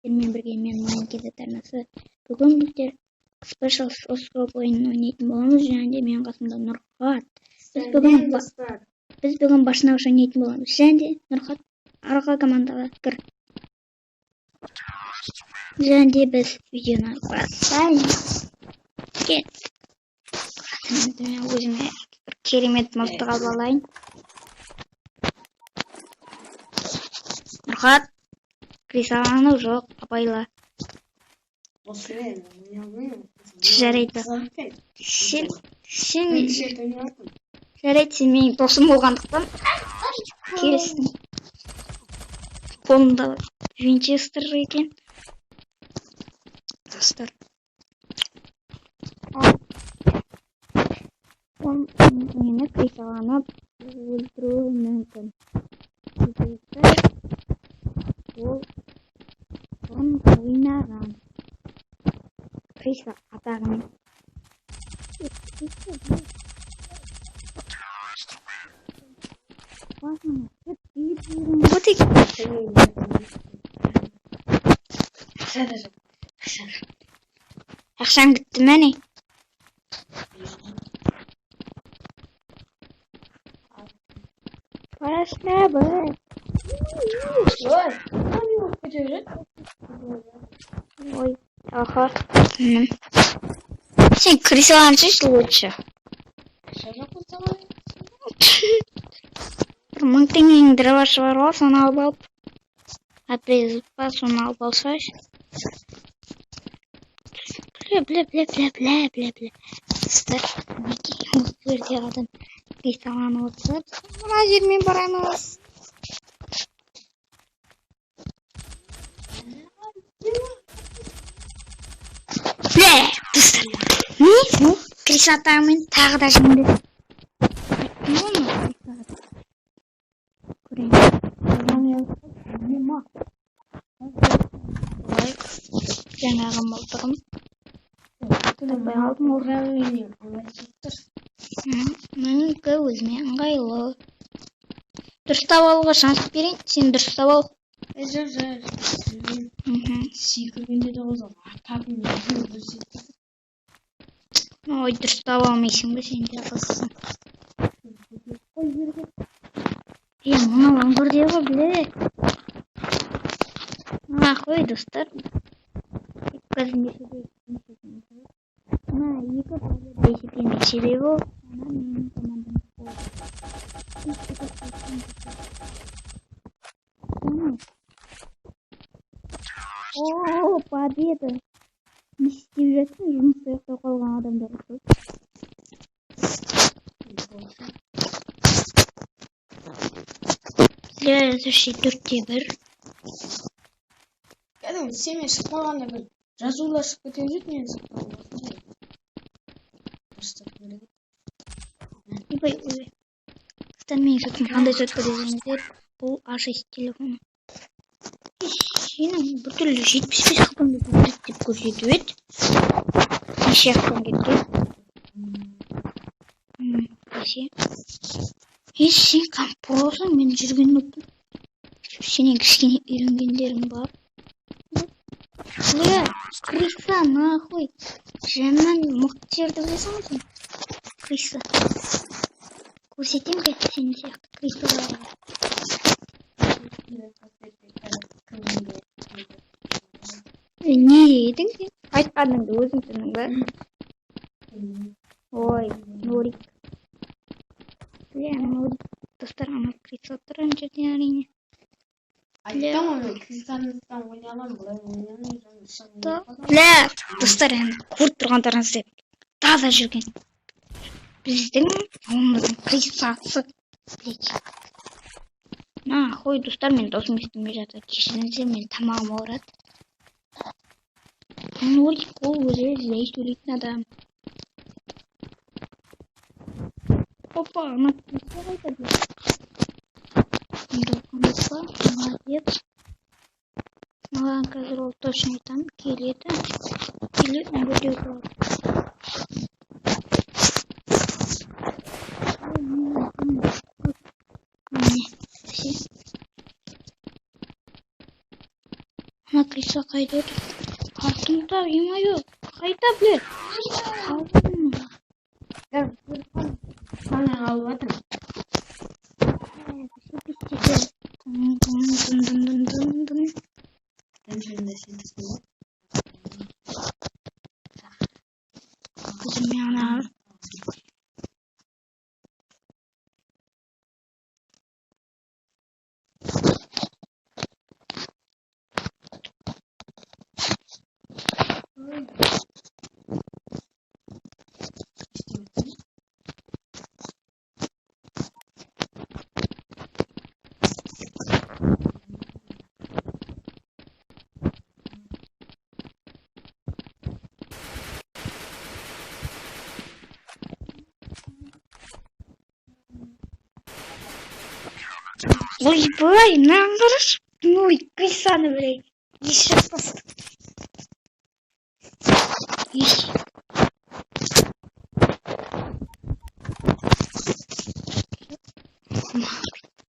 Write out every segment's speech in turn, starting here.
Сенімен бірге мен мемлекет арнасы. Бүгін біздер спешл оскоп ойынын ойнайтын боламыз, және де менің қасымда Нұрхат. Біз бүгін башынаушы ойнайтын боламыз. Және де Нұрхат арқа командаға кір. Және де біз видеоны бастаймыз. Кет. Мен өзіме бір керемет мылтық алып алайын. Нұрхат, крисаланы жоқ, абайла. Жарайды. Жарайды, сен менің досым болғандықтан келістің. Қолымда Винчестер екен. Достар. Мені крисаланып өлтіруі мүмкін. Ол бұрын ойнаған. Криса атағымен. Ақшам кетті мәне. Парашна бір. Ой, ага. Сен крисаланшыш лучше. Бір 1000 теңгенің дровашы бар ғой, соны алып алып. Отрезать па, соны алып алсаш. Бля. Достар, бұл жерде адам крисаланып отыр. Мына жермен барамыз. Достар, не? Криса атағымен тағы да жынды. Жаңағы мылтығым. Таппай қалдым орға. Менікі өзіме ыңғайлы. Дұрыстап алуға шанс берейін. Сен дұрыстап ал. Секіргенде де қозал. Ой, дұрыстап алмайсың ба, сен де қызсың. Мұны лаңғырдей ғой, біле. Қой, достар. Қазында есептемек себебі ол. Менің командам болды. Победа. Не істеп жатсың, жұмыста ұйықтап қалған адамдар көп. Следующий 4-1. Кәдімгі семе шықпағанда бір жазулар шығып кетіп жүрді, мен Ой. Мен жұртым қандай жұртқа дезіңіздер, бұл A6 телефоны. Сенің бір түрлі 75 қапаңды көрсет деп көрсетіп еді. Неше қапаң кеткен? Сен қампырсың, мен жүрген өттім. Сенен кішкене үйренгендерім бар. Криса, нахуй. Жаман мықты жерді білесің сен? Криса. Көрсетем бе сені сияқты крисаларға? Не едің сен? Айтқаныңды өзің түсінің ба? Ой, Нурик. Достар, ана криса тұр ана жерде әрине. Айтам оны, крисаланыстан ойналам, бұлай ойналам. Достар, көріп тұрғандарыңыз деп таза жүрген. Біздің ауылымыздың крисасы. Қой, достар, мен досым естімей жатыр. Кешіріңіздер, мен тамағым ауырады. Нурик, ол өзі іздей сөйлейтін адам. Опа, ана криса қайтады. Молодец. Маған қазір ол точно айтам, келеді. Өте болады. Kıysa kaydı. Kartımda yema yok. Kayda bile. Gel. Sana almadım. Ben şöyle şimdi. Kızım yana. Ой, бай, нағырыш. Ой, күйсаны білей. Еш жаспасын. Еш.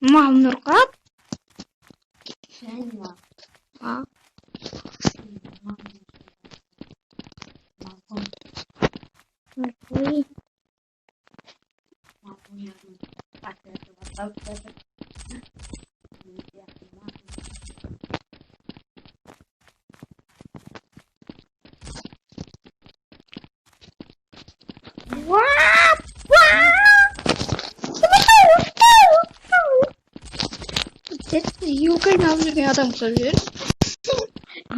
Мал нұрғап. Sen var. А, ой. Юкай нам жүрген адам сөйлер.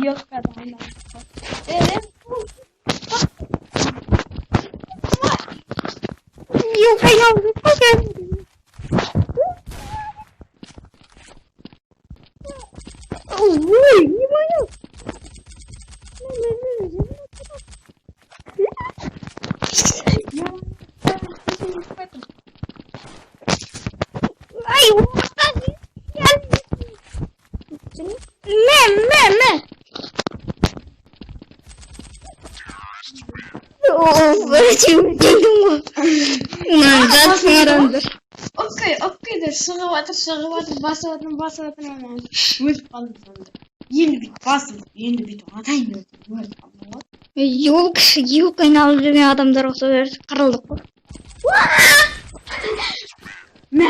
Yok adamlar. Evet. Юкай нам жүрген. Ой, не мою. Ай, Мэ. О, братим, назад саранdır. Okey de sığıvatır, basıvatır hemen. Müzik kaldı sandı. Yeni bit basın, yeni bit atayım diyor. Müzik kaldı. Юкай нам жүрген адамдарға сөйлер. Қырылдық қой. Ne?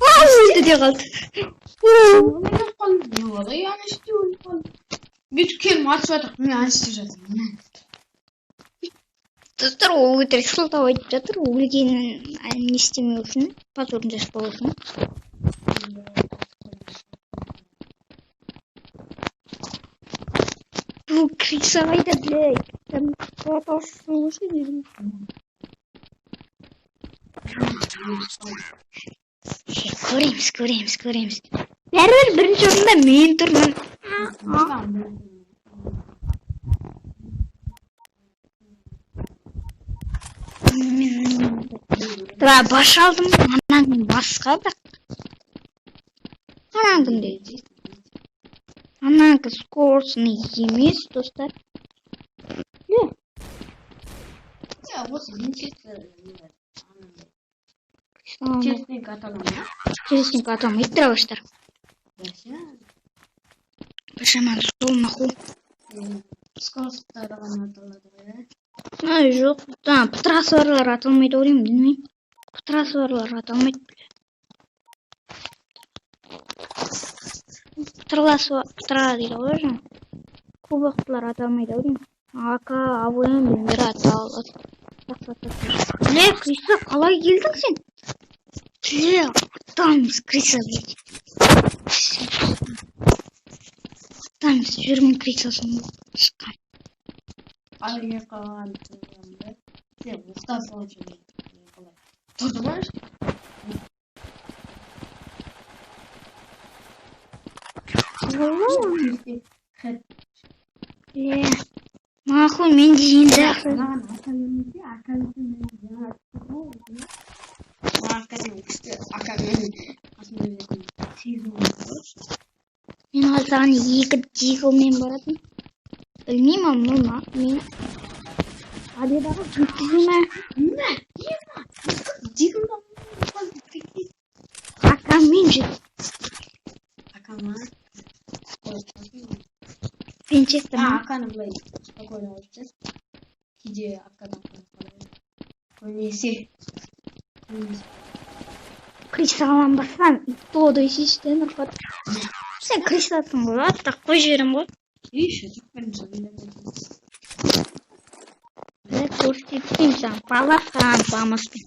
Өлді де қалды. Ne kaldı? Ne oldu? Yanlış diyor. Bir kelime atıyorduk. Ne yanlış diyeceksin? Достар ол өтірік сылтау айтып жатыр. Өлгенін не істемеу үшін, позорын жаспау үшін. Бұл Криса қайда, блядь? Там қуатаушы осы дедім. Көреміз. Бәрібір бірінші орында мен тұрмын. Тұра баш алдым, анан кейін басқа да. Анан кімде? Анан скоростный емес, достар. Не? Ya bu sizin честный каталон. Честненько атамайды дұрыстар. Пашаман сол нахуй. Скоростары ғана аталады. Жоқ, патрасылар аталмайды ойлаймын, білмеймін. Патрасылар аталмайды. Патра дейді ғой жаңа. Кубоктылар аталмайды ойлаймын. АК, АВМ бендері аталады. Ле, Криса, қалай келдің сен? Ле, атамыз Криса, блядь. Атамыз жүрмін Крисасын шыққан. Aya kalan tırmandı. Sen usta sonucu kolay. Durdu mu işte? Ле, нахуй мен дейінді. Мен алсаған екі дигылмен баратын. Білмеймін, амнума. Мен адедағы жүктізіме. Ne? Дигл Акаммен жүр. Akama. Мен чектім. Аканы былай спокойно алып кейде акадан көбінесе Крисаланбасам, тоды шешті, Нұрхат. Сен крисалсың ғой, атта қой жерім ғой. еще жүкпен жабында Мен көрсетейін саған, баласаң, бамаспен.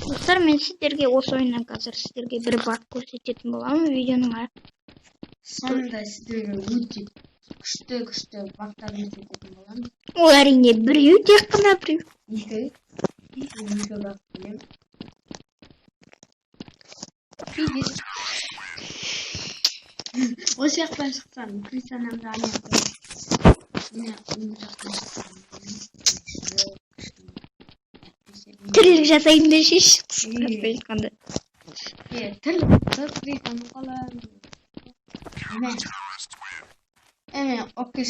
Достар, мен сіздерге осы ойыннан қазір сіздерге бір баг көрсететін боламын. Видеоның сонда сіздерге өте күшті бактарды көрсететін боламын. ол әрине біреу, тек қана біреу. Екі баг білемін. Видишь? Ол жақтан шықсам, Крисанамды Тірлік жасайын да шеш. Қысқартпай айтқанда. тірлік Крисаның қалай. Әне, окей,